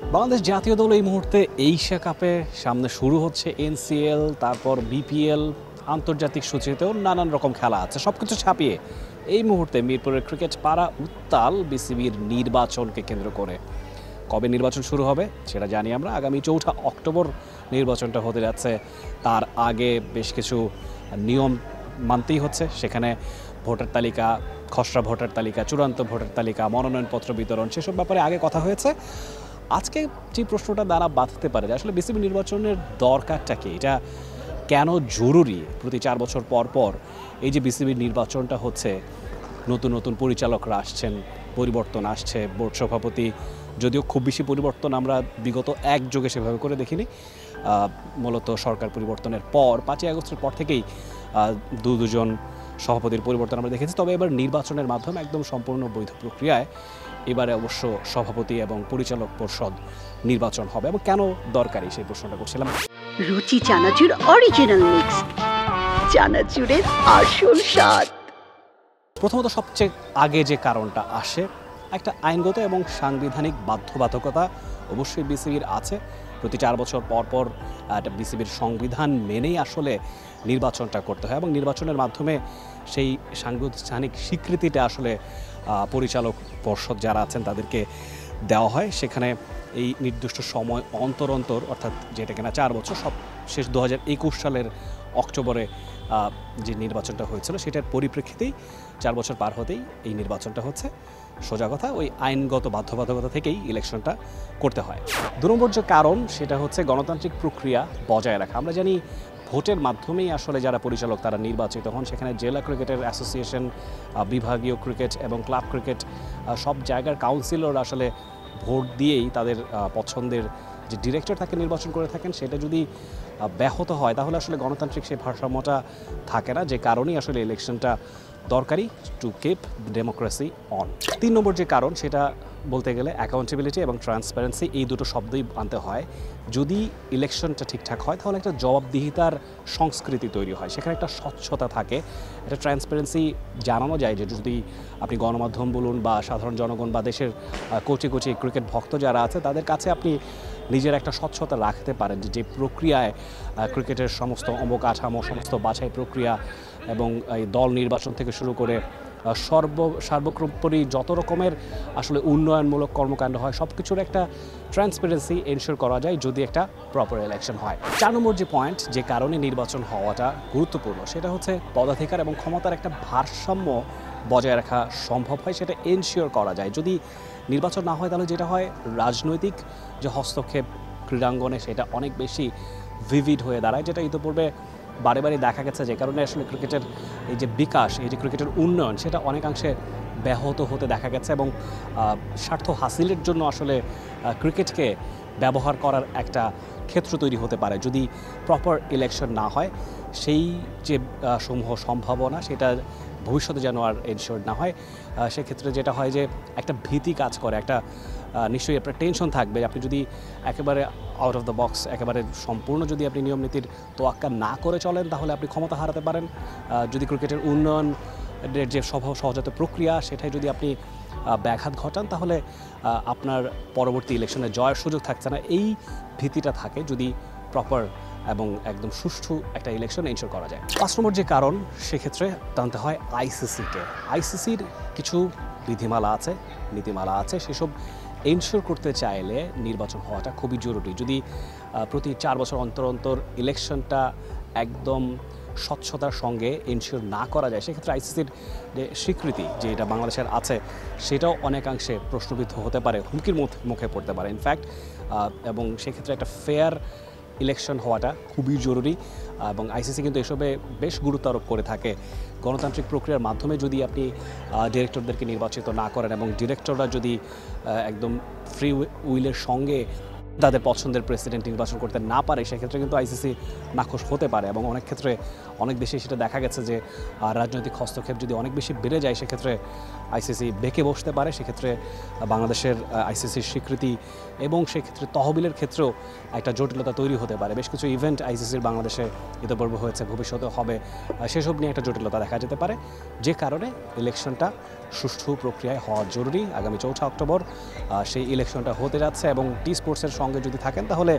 বাংলাদেশ জাতীয় দল এই মুহূর্তে এশিয়া কাপে সামনে শুরু হচ্ছে এনসিএল, তারপর বিপিএল, আন্তর্জাতিক সূচিতেও নানান রকম খেলা আছে। সবকিছু ছাপিয়ে এই মুহূর্তে মিরপুরের ক্রিকেট পাড়া উত্তাল বিসিবির নির্বাচনকে কেন্দ্র করে। কবে নির্বাচন শুরু হবে সেটা জানি আমরা। আগামী 4 অক্টোবর নির্বাচনটা হতে যাচ্ছে। তার আগে বেশ কিছু নিয়ম মানতেই হচ্ছে। সেখানে ভোটার তালিকা, খসড়া ভোটার তালিকা, চূড়ান্ত ভোটার তালিকা, মনোনয়নপত্র বিতরণ, সেসব ব্যাপারে আগে কথা হয়েছে। আজকে যে প্রশ্নটা দ্বারা বাঁধতে পারে যে আসলে বিসিবি নির্বাচনের দরকারটা কি, এটা কেন জরুরি। প্রতি 4 বছর পর পর এই যে বিসিবির নির্বাচনটা হচ্ছে, নতুন নতুন পরিচালকরা আসছেন, পরিবর্তন আসছে, বোর্ড সভাপতি, যদিও খুব বেশি পরিবর্তন আমরা বিগত এক যুগে সেভাবে করে দেখিনি। মূলত সরকার পরিবর্তনের পর 5ই আগস্টের পর থেকেই দুজন সভাপতির পরিবর্তন আমরা দেখেছি। তবে এবার নির্বাচনের মাধ্যমে একদম সম্পূর্ণ বৈধ প্রক্রিয়ায় এবারে অবশ্য সভাপতি এবং পরিচালক পরিষদ নির্বাচন হবে। এবং কেন দরকারি সেই প্রশ্নটা করছিলাম। রুচি চানাচুর অরিজিনাল মিক্স, চানাচুরের আসল স্বাদ। প্রথমত সবচেয়ে আগে যে কারণটা আসে, একটা আইনগত এবং সাংবিধানিক বাধ্যবাধকতা অবশ্যই বিসিবির আছে। প্রতি 4 বছর পর পর একটা বিসিবির সংবিধান মেনেই আসলে নির্বাচনটা করতে হয় এবং নির্বাচনের মাধ্যমে সেই সাংবিধানিক স্বীকৃতিটা আসলে পরিচালক পর্ষদ যারা আছেন তাদেরকে দেওয়া হয়। সেখানে এই নির্দিষ্ট সময় অন্তর অন্তর, অর্থাৎ যেটা কিনা 4 বছর, সব শেষ 2021 সালের অক্টোবরে যে নির্বাচনটা হয়েছিল সেটার পরিপ্রেক্ষিতেই 4 বছর পার হতেই এই নির্বাচনটা হচ্ছে। সোজা কথা, ওই আইনগত বাধ্যবাধকতা থেকেই ইলেকশনটা করতে হয়। 2 নম্বর যে কারণ সেটা হচ্ছে গণতান্ত্রিক প্রক্রিয়া বজায় রাখা। আমরা জানি ভোটের মাধ্যমেই আসলে যারা পরিচালক তারা নির্বাচিত হন। সেখানে জেলা ক্রিকেটের অ্যাসোসিয়েশন, বিভাগীয় ক্রিকেট এবং ক্লাব ক্রিকেট, সব জায়গার কাউন্সিলর আসলে ভোট দিয়েই তাদের পছন্দের যে ডিরেক্টর তাকে নির্বাচন করে থাকেন। সেটা যদি ব্যাহত হয় তাহলে আসলে গণতান্ত্রিক সেই ভারসাম্যটা থাকে না, যে কারণেই আসলে ইলেকশনটা দরকারি টু কিপ ডেমোক্রেসি অন। 3 নম্বর যে কারণ সেটা বলতে গেলে অ্যাকাউন্টেবিলিটি এবং ট্রান্সপারেন্সি, এই দুটো শব্দই আনতে হয়। যদি ইলেকশনটা ঠিকঠাক হয় তাহলে একটা জবাবদিহিতার সংস্কৃতি তৈরি হয়, সেখানে একটা স্বচ্ছতা থাকে, একটা ট্রান্সপারেন্সি জানানো যায় যে যদি আপনি গণমাধ্যম বলুন বা সাধারণ জনগণ বা দেশের কোটি কোটি ক্রিকেট ভক্ত যারা আছে তাদের কাছে আপনি নিজের একটা স্বচ্ছতা রাখতে পারেন যে প্রক্রিয়ায় ক্রিকেটের সমস্ত অবকাঠামো, সমস্ত বাছাই প্রক্রিয়া এবং এই দল নির্বাচন থেকে শুরু করে সর্বোপরি যত রকমের আসলে উন্নয়নমূলক কর্মকাণ্ড হয় সব কিছুর একটা ট্রান্সপারেন্সি এনশিওর করা যায় যদি একটা প্রপার ইলেকশন হয়। 4 নম্বর যে পয়েন্ট, যে কারণে নির্বাচন হওয়াটা গুরুত্বপূর্ণ, সেটা হচ্ছে পদাধিকার এবং ক্ষমতার একটা ভারসাম্য বজায় রাখা সম্ভব হয়, সেটা এনশিওর করা যায়। যদি নির্বাচন না হয় তাহলে যেটা হয়, রাজনৈতিক যে হস্তক্ষেপ ক্রীড়াঙ্গনে সেটা অনেক বেশি ভিভিড হয়ে দাঁড়ায়, যেটা ইতিপূর্বে বারে বারে দেখা গেছে। যে কারণে আসলে ক্রিকেটের এই যে বিকাশ, এই যে ক্রিকেটের উন্নয়ন, সেটা অনেকাংশে ব্যাহত হতে দেখা গেছে এবং স্বার্থ হাসিলের জন্য আসলে ক্রিকেটকে ব্যবহার করার একটা ক্ষেত্র তৈরি হতে পারে যদি প্রপার ইলেকশন না হয়। সেই যে সমূহ সম্ভাবনা সেটা ভবিষ্যতে যেন আর এনশিওর না হয়। সেক্ষেত্রে যেটা হয় যে একটা ভীতি কাজ করে, একটা নিশ্চয়ই আপনার টেনশন থাকবে। আপনি যদি একেবারে আউট অফ দ্য বক্স, একেবারে সম্পূর্ণ যদি আপনি নিয়ম নীতির তোয়াক্কা না করে চলেন তাহলে আপনি ক্ষমতা হারাতে পারেন। যদি ক্রিকেটের উন্নয়নের যে সহজাত প্রক্রিয়া সেটাই যদি আপনি ব্যাঘাত ঘটান তাহলে আপনার পরবর্তী ইলেকশনে জয়ের সুযোগ থাকছে না। এই ভীতিটা থাকে যদি প্রপার এবং একদম সুষ্ঠু একটা ইলেকশন এনশিওর করা যায়। 5 নম্বর যে কারণ, সেক্ষেত্রে টানতে হয় আইসিসিকে। আইসিসির কিছু বিধিমালা আছে, নীতিমালা আছে, সেসব এনশিওর করতে চাইলে নির্বাচন হওয়াটা খুবই জরুরি। যদি প্রতি 4 বছর অন্তর অন্তর ইলেকশনটা একদম স্বচ্ছতার সঙ্গে এনশিওর না করা যায়, সেক্ষেত্রে আইসিসির যে স্বীকৃতি যে এটা বাংলাদেশের আছে সেটাও অনেকাংশে প্রশ্নবিদ্ধ হতে পারে, হুমকির মুখে পড়তে পারে ইনফ্যাক্ট। এবং সেক্ষেত্রে একটা ফেয়ার ইলেকশন হওয়াটা খুবই জরুরি এবং আইসিসি কিন্তু এসবে বেশ গুরুত্ব আরোপ করে থাকে। গণতান্ত্রিক প্রক্রিয়ার মাধ্যমে যদি আপনি ডিরেক্টরদেরকে নির্বাচিত না করেন এবং ডিরেক্টররা যদি একদম ফ্রি উইলের সঙ্গে তাদের পছন্দের প্রেসিডেন্ট নির্বাচন করতে না পারে, সেক্ষেত্রে কিন্তু আইসিসি নাখোশ হতে পারে এবং অনেক ক্ষেত্রে অনেক বেশি সেটা দেখা গেছে যে রাজনৈতিক হস্তক্ষেপ যদি অনেক বেশি বেড়ে যায় সেক্ষেত্রে আইসিসি বেঁকে বসতে পারে। সেক্ষেত্রে বাংলাদেশের আইসিসির স্বীকৃতি এবং সেক্ষেত্রে তহবিলের ক্ষেত্রেও একটা জটিলতা তৈরি হতে পারে। বেশ কিছু ইভেন্ট আইসিসির বাংলাদেশে ইতিপূর্বে হয়েছে, ভবিষ্যতে হবে, সেসব নিয়ে একটা জটিলতা দেখা যেতে পারে, যে কারণে ইলেকশনটা সুষ্ঠু প্রক্রিয়ায় হওয়া জরুরি। আগামী 4 অক্টোবর সেই ইলেকশনটা হতে যাচ্ছে এবং টি স্পোর্টসের সঙ্গে যদি থাকেন তাহলে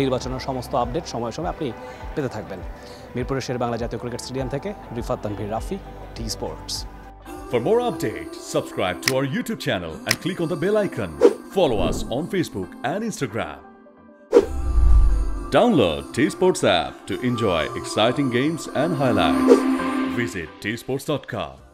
নির্বাচনের সমস্ত আপডেট সময়ে সময়ে আপনি পেতে থাকবেন। মিরপুরের শেরেবাংলা জাতীয় ক্রিকেট স্টেডিয়াম থেকে Rifat Tanvir Rafi, T Sports. For more updates, subscribe to our YouTube channel and click on the bell icon. Follow us on Facebook and Instagram. Download T Sports app to enjoy exciting games and highlights. Visit tsports.com.